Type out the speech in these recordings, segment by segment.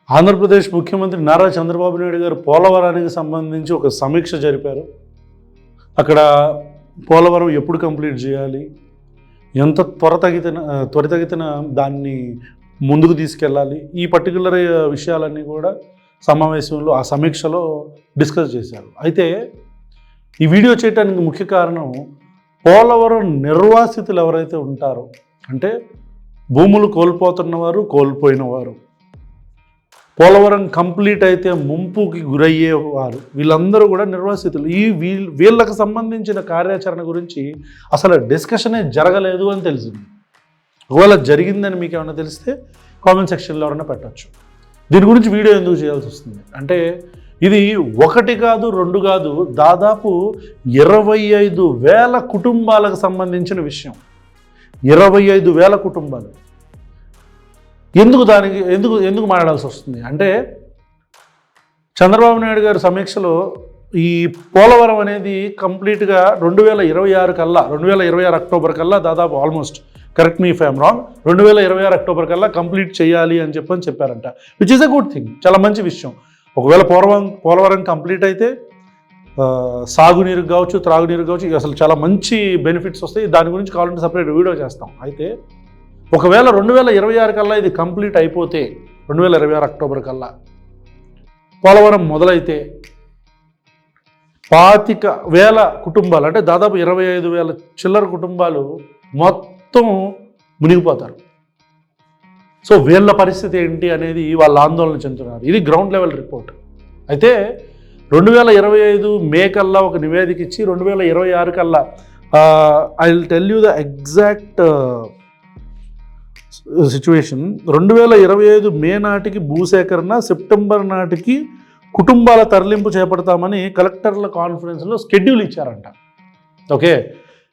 ఆంధ్రప్రదేశ్ ముఖ్యమంత్రి నారా చంద్రబాబు నాయుడు గారు పోలవరానికి సంబంధించి ఒక సమీక్ష జరిపారు. అక్కడ పోలవరం ఎప్పుడు కంప్లీట్ చేయాలి, ఎంత త్వరితగతిన దాన్ని ముందుకు తీసుకెళ్ళాలి, ఈ పర్టికులర్ విషయాలన్నీ కూడా సమావేశంలో ఆ సమీక్షలో డిస్కస్ చేశారు. అయితే ఈ వీడియో చేయడానికి ముఖ్య కారణం పోలవరం నిర్వాసితులు ఎవరైతే ఉంటారో, అంటే భూములు కోల్పోతున్నవారు, కోల్పోయినవారు, పోలవరం కంప్లీట్ అయితే ముంపుకి గురయ్యేవారు, వీళ్ళందరూ కూడా నిర్వాసితులు. వీళ్ళకి సంబంధించిన కార్యాచరణ గురించి అసలు డిస్కషనే జరగలేదు అని తెలిసింది. ఒకవేళ జరిగిందని మీకు ఏమైనా తెలిస్తే కామెంట్ సెక్షన్లో ఎవరైనా పెట్టచ్చు. దీని గురించి వీడియో ఎందుకు చేయాల్సి వస్తుంది అంటే, ఇది ఒకటి కాదు, రెండు కాదు, దాదాపు 25,000 కుటుంబాలకు సంబంధించిన విషయం. 25,000 కుటుంబాలు. ఎందుకు మాట్లాడాల్సి వస్తుంది అంటే, చంద్రబాబు నాయుడు గారి సమీక్షలో ఈ పోలవరం అనేది కంప్లీట్గా 2026 కల్లా, 2026 అక్టోబర్ కల్లా, దాదాపు almost, correct me if I'm wrong, 2026 October కల్లా కంప్లీట్ చేయాలి అని చెప్పారంట. Which is a good thing, చాలా మంచి విషయం. ఒకవేళ పోలవరం కంప్లీట్ అయితే సాగునీరు కావచ్చు, త్రాగునీరు కావచ్చు, అసలు చాలా మంచి బెనిఫిట్స్ వస్తాయి. దాని గురించి కావాలంటే సపరేట్ వీడియో చేస్తాం. అయితే ఒకవేళ 2026 కల్లా ఇది కంప్లీట్ అయిపోతే, 2026 అక్టోబర్ కల్లా పోలవరం మొదలైతే 25,000 కుటుంబాలు, అంటే దాదాపు 25,000 చిల్లర కుటుంబాలు మొత్తం మునిగిపోతారు. సో వీళ్ళ పరిస్థితి ఏంటి అనేది వాళ్ళు ఆందోళన చెందుతున్నారు. ఇది గ్రౌండ్ లెవెల్ రిపోర్ట్. అయితే 2025 మే కల్లా ఒక నివేదిక ఇచ్చి 2026 కల్లా I will tell you the exact situation. 2025 మే నాటికి భూసేకరణ, సెప్టెంబర్ నాటికి కుటుంబాల తరలింపు చేపడతామని కలెక్టర్ల కాన్ఫరెన్స్లో షెడ్యూల్ ఇచ్చారంట. ఓకే,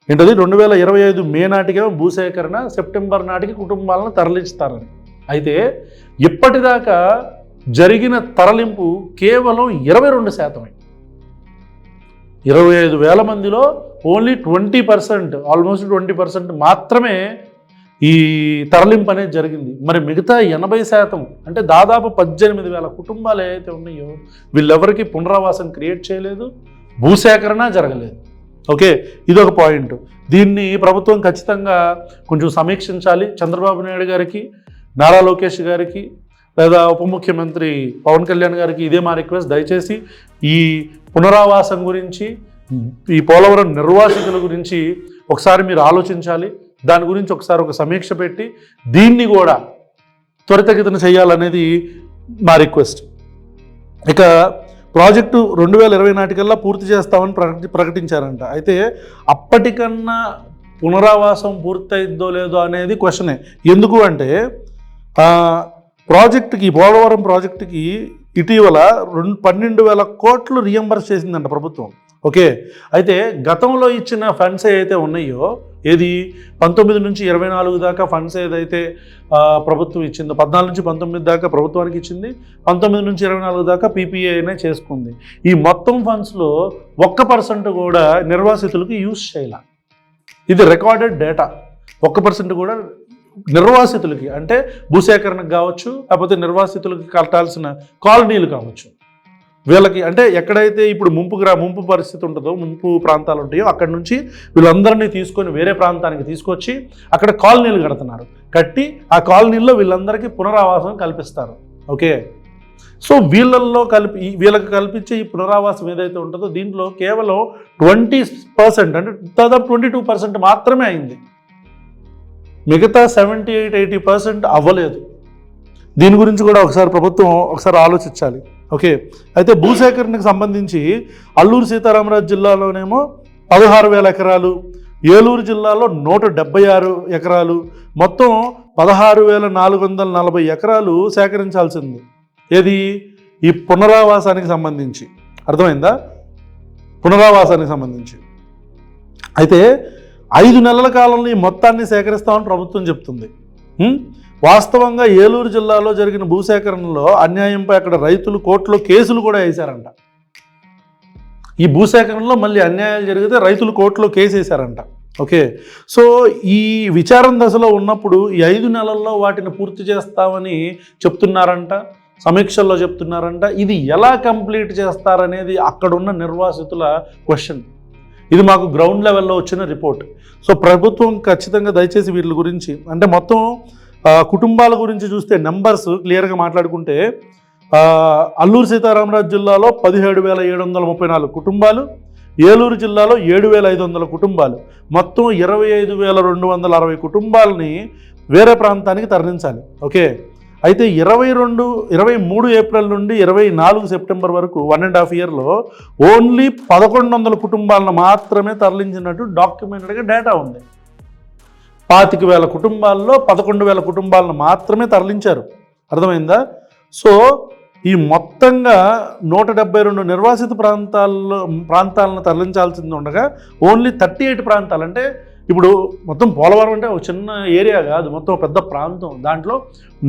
ఏంటది? 2025 మే నాటికేమో భూసేకరణ, సెప్టెంబర్ నాటికి కుటుంబాలను తరలిస్తారని. అయితే ఇప్పటిదాకా జరిగిన తరలింపు కేవలం 22%. 25,000 మందిలో ఓన్లీ 20%, ఆల్మోస్ట్ 20% మాత్రమే ఈ తరలింపు అనేది జరిగింది. మరి మిగతా 80% అంటే దాదాపు 18,000 కుటుంబాలు ఏవైతే ఉన్నాయో, వీళ్ళెవరికి పునరావాసం క్రియేట్ చేయలేదు, భూసేకరణ జరగలేదు. ఓకే, ఇదొక పాయింట్. దీన్ని ప్రభుత్వం ఖచ్చితంగా కొంచెం సమీక్షించాలి. చంద్రబాబు నాయుడు గారికి, నారా లోకేష్ గారికి, లేదా ఉప ముఖ్యమంత్రి పవన్ కళ్యాణ్ గారికి ఇదే మా రిక్వెస్ట్. దయచేసి ఈ పునరావాసం గురించి, ఈ పోలవరం నిర్వాసితుల గురించి ఒకసారి మీరు ఆలోచించాలి. దాని గురించి ఒకసారి ఒక సమీక్ష పెట్టి దీన్ని కూడా త్వరితగతిన చేయాలనేది మా రిక్వెస్ట్. ఇక ప్రాజెక్టు 2020 నాటికల్లా పూర్తి చేస్తామని ప్రకటించారంట. అయితే అప్పటికన్నా పునరావాసం పూర్తయిద్దో లేదో అనేది క్వశ్చనే. ఎందుకు అంటే, ప్రాజెక్టుకి, పోలవరం ప్రాజెక్టుకి ఇటీవల 12,000 కోట్లు రియంబర్స్ చేసిందంట ప్రభుత్వం. ఓకే, అయితే గతంలో ఇచ్చిన ఫండ్స్ ఏదైతే ఉన్నాయో, ఏది 19 నుంచి 24 దాకా ఫండ్స్ ఏదైతే ప్రభుత్వం ఇచ్చిందో, 14 నుంచి 19 దాకా ప్రభుత్వానికి ఇచ్చింది, 19 నుంచి 24 దాకా పీపీఏనే చేసుకుంది. ఈ మొత్తం ఫండ్స్లో 1% కూడా నిర్వాసితులకు యూజ్ చేయాల. ఇది రికార్డెడ్ డేటా. 1% కూడా నిర్వాసితులకి, అంటే భూసేకరణకు కావచ్చు, లేకపోతే నిర్వాసితులకి కట్టాల్సిన కాలనీలు కావచ్చు, వీళ్ళకి, అంటే ఎక్కడైతే ఇప్పుడు ముంపు పరిస్థితి ఉంటుందో, ముంపు ప్రాంతాలు ఉంటాయో, అక్కడి నుంచి వీళ్ళందరినీ తీసుకొని వేరే ప్రాంతానికి తీసుకొచ్చి అక్కడ కాలనీలు కడుతున్నారు. కట్టి ఆ కాలనీల్లో వీళ్ళందరికీ పునరావాసం కల్పిస్తారు. ఓకే, సో వీళ్ళకి కల్పించే ఈ పునరావాసం ఏదైతే ఉంటుందో, దీంట్లో కేవలం 20%, అంటే దాదాపు 22% మాత్రమే అయింది. మిగతా 78-80% అవ్వలేదు. దీని గురించి కూడా ప్రభుత్వం ఒకసారి ఆలోచించాలి. ఓకే, అయితే భూసేకరణకు సంబంధించి అల్లూరు సీతారామరాజు జిల్లాలోనేమో 16,000 ఎకరాలు, ఏలూరు జిల్లాలో 176 ఎకరాలు, మొత్తం 16,440 ఎకరాలు సేకరించాల్సింది. ఏది? ఈ పునరావాసానికి సంబంధించి. అర్థమైందా? పునరావాసానికి సంబంధించి. అయితే 5 నెలల కాలంలో ఈ మొత్తాన్ని సేకరిస్తామని ప్రభుత్వం చెప్తుంది. వాస్తవంగా ఏలూరు జిల్లాలో జరిగిన భూసేకరణలో అన్యాయంపై అక్కడ రైతులు కోర్టులో కేసులు కూడా వేశారంట. ఈ భూసేకరణలో మళ్ళీ అన్యాయాలు జరిగితే రైతులు కోర్టులో కేసు వేశారంట. ఓకే, సో ఈ విచారణ దశలో ఉన్నప్పుడు ఈ 5 నెలల్లో వాటిని పూర్తి చేస్తామని చెప్తున్నారంట. సమీక్షల్లో చెప్తున్నారంట. ఇది ఎలా కంప్లీట్ చేస్తారనేది అక్కడున్న నిర్వాసితుల క్వశ్చన్. ఇది మాకు గ్రౌండ్ లెవెల్లో వచ్చిన రిపోర్ట్. సో ప్రభుత్వం ఖచ్చితంగా దయచేసి వీళ్ళ గురించి అంటే మొత్తం కుటుంబాల గురించి చూస్తే నెంబర్స్ క్లియర్గా మాట్లాడుకుంటే అల్లూరు సీతారామరాజు జిల్లాలో 17,734 కుటుంబాలు, ఏలూరు జిల్లాలో 7,500 కుటుంబాలు, మొత్తం 25,260 కుటుంబాలని వేరే ప్రాంతానికి తరలించాలి. ఓకే, అయితే 23 ఏప్రిల్ నుండి 24 సెప్టెంబర్ వరకు 1.5 ఇయర్లో ఓన్లీ 1,100 కుటుంబాలను మాత్రమే తరలించినట్టు డాక్యుమెంటెడ్గా డేటా ఉంది. 25,000 కుటుంబాల్లో 11,000 కుటుంబాలను మాత్రమే తరలించారు. అర్థమైందా? సో ఈ మొత్తంగా 172 నిర్వాసిత ప్రాంతాలను తరలించాల్సింది ఉండగా ఓన్లీ 38 ప్రాంతాలు, అంటే ఇప్పుడు మొత్తం పోలవరం అంటే ఒక చిన్న ఏరియా కాదు, మొత్తం పెద్ద ప్రాంతం. దాంట్లో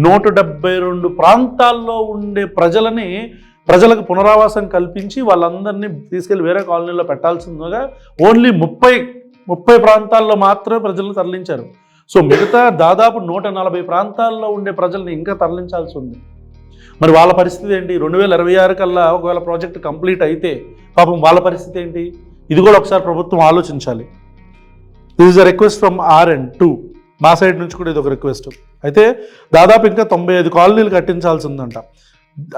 172 ప్రాంతాల్లో ఉండే ప్రజలకు పునరావాసం కల్పించి వాళ్ళందరినీ తీసుకెళ్ళి వేరే కాలనీలో పెట్టాల్సిందిగా ఓన్లీ 30 ప్రాంతాల్లో మాత్రమే ప్రజలను తరలించారు. సో మిగతా దాదాపు 140 ప్రాంతాల్లో ఉండే ప్రజల్ని ఇంకా తరలించాల్సి ఉంది. మరి వాళ్ళ పరిస్థితి ఏంటి? 2026 కల్లా ఒకవేళ ప్రాజెక్ట్ కంప్లీట్ అయితే పాపం వాళ్ళ పరిస్థితి ఏంటి? ఇది కూడా ఒకసారి ప్రభుత్వం ఆలోచించాలి. This is a request from R&2. మా సైడ్ నుంచి కూడా ఇది ఒక రిక్వెస్ట్. అయితే దాదాపు ఇంకా 95 కాలనీలు కట్టించాల్సి ఉందంట.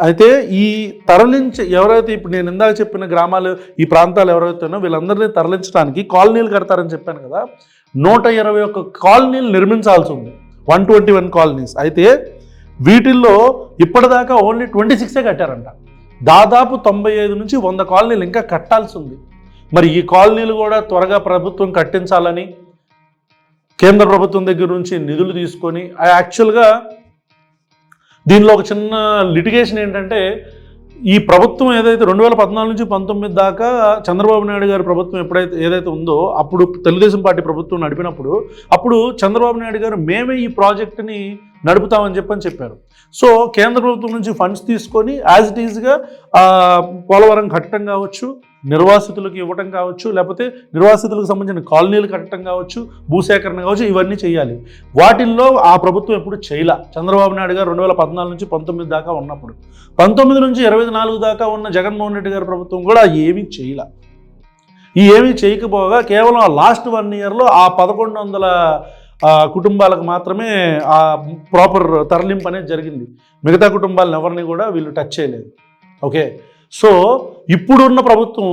అయితే ఈ ఎవరైతే ఇప్పుడు నేను ఇందాక చెప్పిన గ్రామాలు, ఈ ప్రాంతాలు ఎవరైతేనో వీళ్ళందరినీ తరలించడానికి కాలనీలు కడతారని చెప్పాను కదా, 121 కాలనీలు నిర్మించాల్సి ఉంది, 121 కాలనీస్. అయితే వీటిల్లో ఇప్పటిదాకా ఓన్లీ 26 కట్టారంట. దాదాపు 95 నుంచి 100 కాలనీలు ఇంకా కట్టాల్సి ఉంది. మరి ఈ కాలనీలు కూడా త్వరగా ప్రభుత్వం కట్టించాలని కేంద్ర ప్రభుత్వం దగ్గర నుంచి నిధులు తీసుకొని, యాక్చువల్గా దీనిలో ఒక చిన్న లిటిగేషన్ ఏంటంటే, ఈ ప్రభుత్వం ఏదైతే 2014 నుంచి 19 దాకా చంద్రబాబు నాయుడు గారి ప్రభుత్వం ఏదైతే ఉందో, అప్పుడు తెలుగుదేశం పార్టీ ప్రభుత్వం నడిపినప్పుడు అప్పుడు చంద్రబాబు నాయుడు గారు మేమే ఈ ప్రాజెక్టుని నడుపుతామని చెప్పారు. సో కేంద్ర ప్రభుత్వం నుంచి ఫండ్స్ తీసుకొని యాజ్ ఇట్ ఈజ్గా పోలవరం కట్టడం కావచ్చు, నిర్వాసితులకు ఇవ్వటం కావచ్చు, లేకపోతే నిర్వాసితులకు సంబంధించిన కాలనీలు కట్టడం కావచ్చు, భూసేకరణ కావచ్చు, ఇవన్నీ చేయాలి. వాటిల్లో ఆ ప్రభుత్వం ఎప్పుడు చేయలే. చంద్రబాబు నాయుడు గారు 2014 నుంచి 19 దాకా ఉన్నప్పుడు, 19 నుంచి 24 దాకా ఉన్న జగన్మోహన్ రెడ్డి గారి ప్రభుత్వం కూడా ఏమీ చేయలే. ఏమీ చేయకపోగా కేవలం ఆ లాస్ట్ 1 ఇయర్లో ఆ 1,100 కుటుంబాలకు మాత్రమే ఆ ప్రాపర్ తరలింపు అనేది జరిగింది. మిగతా కుటుంబాలను ఎవరిని కూడా వీళ్ళు టచ్ చేయలేదు. ఓకే, సో ఇప్పుడున్న ప్రభుత్వం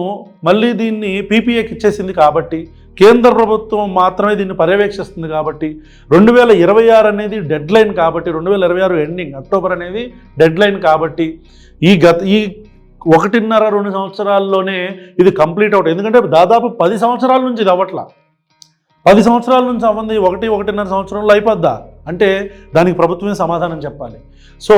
మళ్ళీ దీన్ని పీపీఏకి ఇచ్చేసింది కాబట్టి, కేంద్ర ప్రభుత్వం మాత్రమే దీన్ని పర్యవేక్షిస్తుంది కాబట్టి, 2026 అనేది డెడ్ లైన్ కాబట్టి, 2026 ఎండింగ్ అక్టోబర్ అనేది డెడ్ లైన్ కాబట్టి ఈ 1.5-2 సంవత్సరాల్లోనే ఇది కంప్లీట్ అవుతుంది. ఎందుకంటే దాదాపు 10 సంవత్సరాల నుంచి ఇది అవ్వట్లా. 10 సంవత్సరాల నుంచి అవ్వంది 1-1.5 సంవత్సరంలో అయిపోద్దా అంటే దానికి ప్రభుత్వమే సమాధానం చెప్పాలి. సో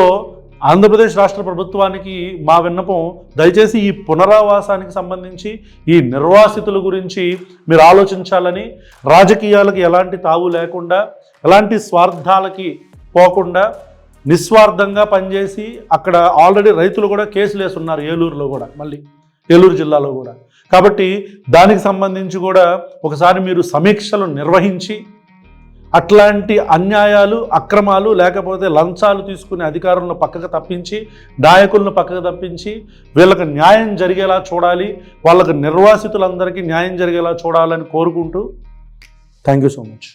ఆంధ్రప్రదేశ్ రాష్ట్ర ప్రభుత్వానికి మా విన్నపం, దయచేసి ఈ పునరావాసానికి సంబంధించి ఈ నిర్వాసితుల గురించి మీరు ఆలోచించాలని, రాజకీయాలకు ఎలాంటి తావు లేకుండా, ఎలాంటి స్వార్థాలకి పోకుండా నిస్వార్థంగా పనిచేసి, అక్కడ ఆల్రెడీ రైతులు కూడా కేసులు వేస్తున్నారు ఏలూరులో కూడా, మళ్ళీ ఏలూరు జిల్లాలో కూడా. కాబట్టి దానికి సంబంధించి కూడా ఒకసారి మీరు సమీక్షలు నిర్వహించి అట్లాంటి అన్యాయాలు, అక్రమాలు, లేకపోతే లంచాలు తీసుకునే అధికారులను పక్కకు తప్పించి, నాయకులను పక్కకు తప్పించి వీళ్ళకి న్యాయం జరిగేలా చూడాలి, వాళ్ళకి నిర్వాసితులందరికీ న్యాయం జరిగేలా చూడాలని కోరుకుంటూ థ్యాంక్ యూ సో మచ్.